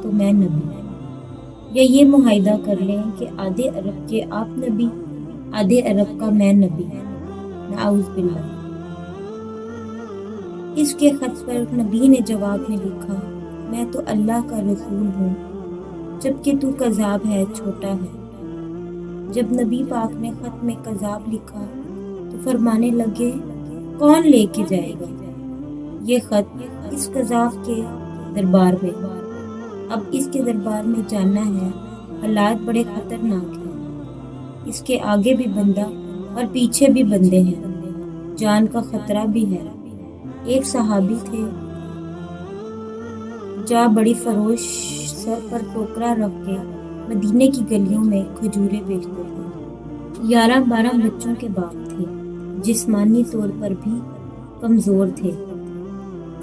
تو میں نبی، یا یہ معاہدہ کر لیں کہ آدھے عرب کے آپ نبی، آدھے عرب کا میں نبی، نعوذ باللہ۔ اس کے خط پر نبی نے جواب میں لکھا، میں تو اللہ کا رسول ہوں، جبکہ تو کذاب ہے، چھوٹا ہے۔ جب نبی پاک نے خط میں کذاب لکھا تو فرمانے لگے، کون لے کے جائے گا یہ خط اس کذاب کے دربار میں؟ اب اس کے دربار میں جانا ہے، حالات بڑے خطرناک ہیں، اس کے آگے بھی بندہ اور پیچھے بھی بندے ہیں، جان کا خطرہ بھی ہے۔ ایک صحابی تھے، جا بڑی فروش سر پر ٹوکرا رکھ کے مدینے کی گلیوں میں کھجوریں بیچتے تھے۔ 11-12 بچوں کے باپ تھے، جسمانی طور پر بھی کمزور تھے۔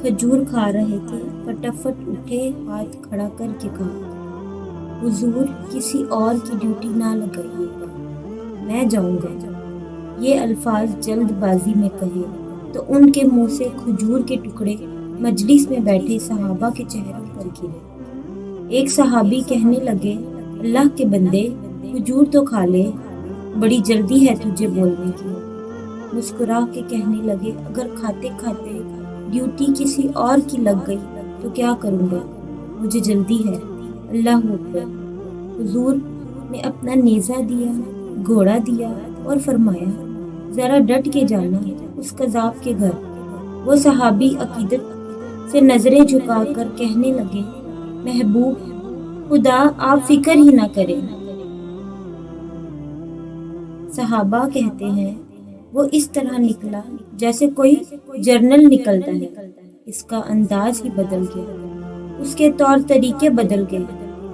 کھجور کھا رہے تھے، فٹافٹ اٹھے، ہاتھ کھڑا کر کے کہا، حضور کسی اور کی ڈیوٹی نہ لگائیے گا، میں جاؤں گا۔ یہ الفاظ جلد بازی میں کہے تو ان کے منہ سے کھجور کے ٹکڑے مجلس میں بیٹھے صحابہ کے چہروں پر گرے۔ ایک صحابی کہنے لگے، اللہ کے بندے، کھجور تو کھا لے، بڑی جلدی ہے تجھے بولنے کی۔ مسکرا کے کہنے لگے، اگر کھاتے کھاتے ڈیوٹی کسی اور کی لگ گئی تو کیا کروں گا، مجھے جلدی ہے۔ اللہ اکبر۔ حضور نے اپنا نیزہ دیا، گھوڑا دیا اور فرمایا، ذرا ڈٹ کے جانا اس کذاب کے گھر۔ وہ صحابی عقیدت سے نظریں جھکا کر کہنے لگے، محبوب خدا آپ فکر ہی نہ کریں۔ صحابہ کہتے ہیں، وہ اس طرح نکلا جیسے کوئی جرنل نکلتا ہے، اس کا انداز ہی بدل گیا، اس کے طور طریقے بدل گئے،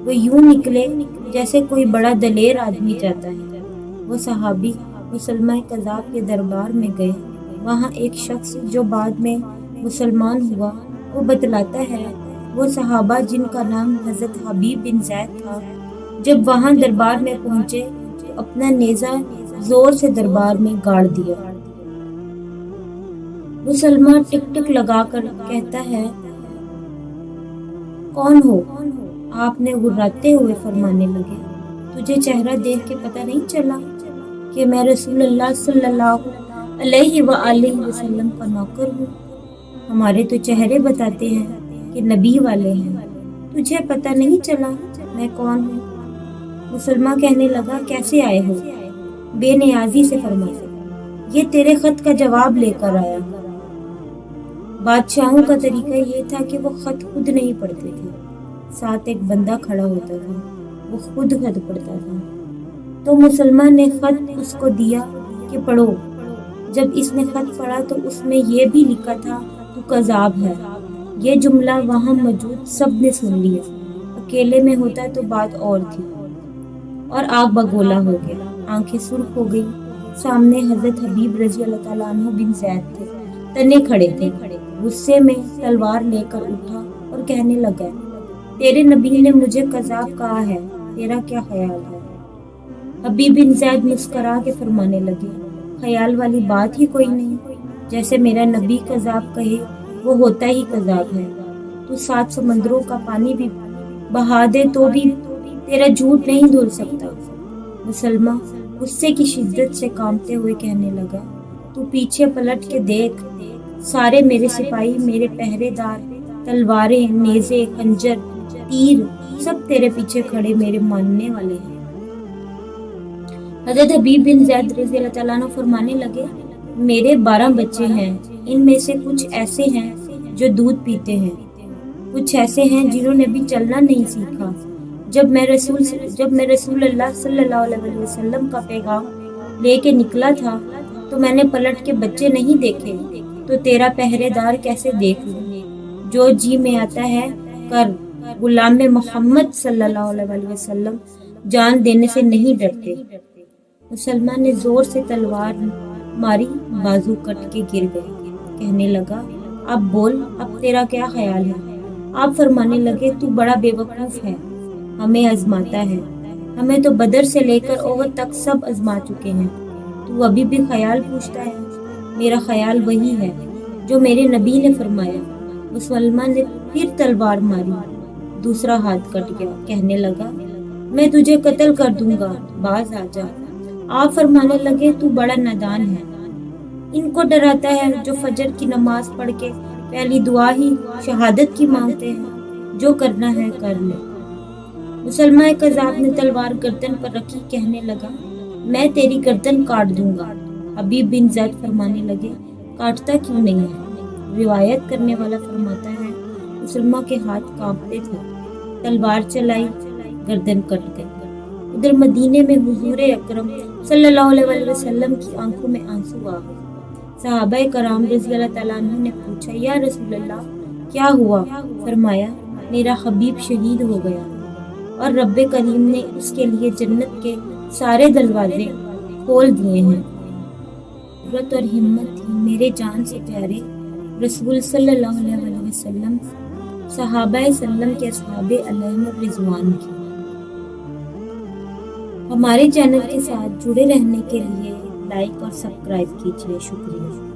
وہ یوں نکلے جیسے کوئی بڑا دلیر آدمی جاتا ہے۔ وہ صحابی مسلمہ کذاب کے دربار میں گئے، وہاں ایک شخص جو بعد میں مسلمان ہوا، وہ بتلاتا ہے، وہ صحابہ جن کا نام حضرت حبیب بن زید تھا، جب وہاں دربار میں پہنچے تو اپنا نیزہ زور سے دربار میں گاڑ دیا۔ مسلمہ ٹک ٹک لگا کر کہتا ہے، کون ہو؟ آپ نے گھبراتے ہوئے فرمانے لگے، تجھے چہرہ دیکھ کے پتہ نہیں چلا کہ میں رسول اللہ صلی اللہ علیہ وآلہ وسلم کا نوکر ہوں؟ ہمارے تو چہرے بتاتے ہیں کہ نبی والے ہیں، تجھے پتہ نہیں چلا میں کون ہوں؟ مسلمہ کہنے لگا، کیسے آئے ہو؟ بے نیازی سے فرمایا، یہ تیرے خط کا جواب لے کر آیا۔ بادشاہوں کا طریقہ یہ تھا کہ وہ خط خود نہیں پڑھتے تھے، ساتھ ایک بندہ کھڑا ہوتا تھا، وہ خود خط پڑھتا تھا۔ تو مسلمہ نے خط اس کو دیا کہ پڑھو۔ جب اس نے خط پڑھا تو اس میں یہ بھی لکھا تھا، تو کذاب ہے۔ یہ جملہ وہاں موجود سب نے سن لیا، اکیلے میں ہوتا تو بات اور تھی، اور آگ بگولا ہو گیا، آنکھیں سرخ ہو گئی۔ سامنے حضرت حبیب رضی اللہ تعالیٰ عنہ بن زید تھے، تنے کھڑے تھے، غصے میں تلوار لے کر اٹھا اور کہنے لگا، تیرے نبی نے مجھے کذاب کہا ہے، تیرا کیا خیال ہے؟ حبیب بن زید مسکرا کے فرمانے لگے، خیال والی بات ہی کوئی نہیں، جیسے میرا نبی کذاب کہے وہ ہوتا ہی کذاب ہے، تو 7 سمندروں کا پانی بھی بہا دے تو بھی تیرا جھوٹ نہیں دھل سکتا۔ مسلمہ غصے کی شدت سے کانپتے ہوئے کہنے لگا، تو پیچھے پلٹ کے دیکھ، سارے میرے سپاہی، میرے پہرے دار، تلواریں، نیزے، خنجر، تیر، سب تیرے پیچھے کھڑے میرے ماننے والے ہیں۔ حضرت حبیب بن زید رضی اللہ تعالیٰ عنہ فرمانے لگے، میرے 12 بچے ہیں، ان میں سے کچھ ایسے ہیں جو دودھ پیتے ہیں، کچھ ایسے ہیں جنہوں نے بھی چلنا نہیں سیکھا۔ جب میں رسول اللہ صلی اللہ علیہ وسلم کا پیغام لے کے نکلا تھا تو میں نے پلٹ کے بچے نہیں دیکھے، تو تیرا پہرے دار کیسے دیکھ لوں؟ جو جی میں آتا ہے کر، غلام محمد صلی اللہ علیہ وسلم جان دینے سے نہیں ڈرتے۔ مسلمان نے زور سے تلوار ماری، بازو کٹ کے گر گئے۔ کہنے لگا، اب بول، اب تیرا کیا خیال ہے؟ آپ فرمانے لگے، تو بڑا بے وقوف ہے، ہمیں آزماتا ہے، ہمیں تو بدر سے لے کر احد تک سب آزما چکے ہیں، تو ابھی بھی خیال پوچھتا ہے؟ میرا خیال وہی ہے جو میرے نبی نے فرمایا۔ مسلمان نے پھر تلوار ماری، دوسرا ہاتھ کٹ گیا، کہنے لگا میں تجھے قتل کر دوں گا، باز آ جا۔ آپ فرمانے لگے تو بڑا نادان ہے، ان کو ڈراتا ہے جو فجر کی نماز پڑھ کے پہلی دعا ہی شہادت کی مانگتے ہیں، جو کرنا ہے کر لے۔ مسلمہ کذاب نے تلوار گردن پر رکھی، کہنے لگا میں تیری گردن کاٹ دوں گا۔ حبیب بن زید فرمانے لگے کاٹتا کیوں نہیں ہے؟ روایت کرنے والا فرماتا ہے مسلمہ کے ہاتھ کانپتے تھے، تلوار چلائی، گردن کٹ گئی۔ ادھر مدینے میں حضور اکرم صلی اللہ علیہ وسلم کی آنکھوں میں آنسو آ گئے۔ صحابہ کرام رضی اللہ تعالیٰ عنہ نے پوچھا یا رسول اللہ کیا ہوا؟ فرمایا میرا حبیب شہید ہو گیا اور رب کریم نے اس کے لیے جنت کے سارے دروازے کھول دیے ہیں۔ قوت اور ہمت تھی میرے جان سے پیارے رسول صلی اللہ علیہ وسلم صحابہ سلم کے اصحاب علیہم الرضوان کی۔ ہمارے چینل کے ساتھ جڑے رہنے کے لیے لائک اور سبسکرائب کیجیے، شکریہ۔